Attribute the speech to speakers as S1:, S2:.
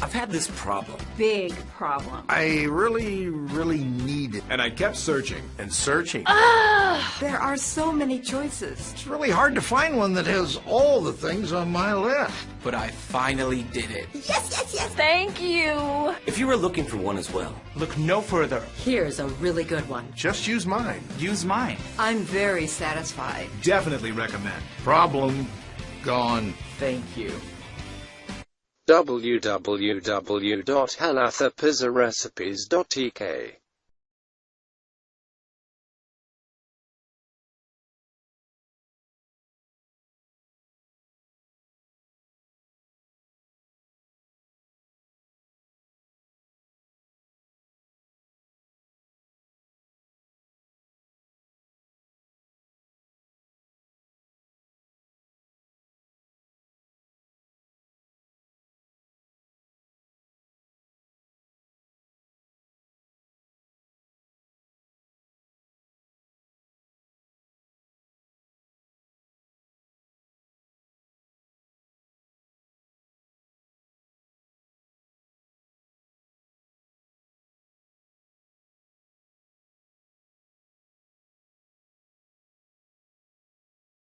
S1: I've had this problem.
S2: Big problem.
S3: I really need it.
S4: And I kept searching.
S3: And searching.
S2: There are so many choices.
S3: It's really hard to find one that has all the things on my list.
S1: But I finally did it.
S2: Yes, yes, yes. Thank you.
S1: If you were looking for one as well,
S5: Look no further.
S6: Here's a really good one.
S3: Just use mine.
S5: Use mine.
S2: I'm very satisfied.
S4: Definitely recommend.
S3: Problem gone.
S5: Thank you.
S7: www.hanathapizzarecipes.tk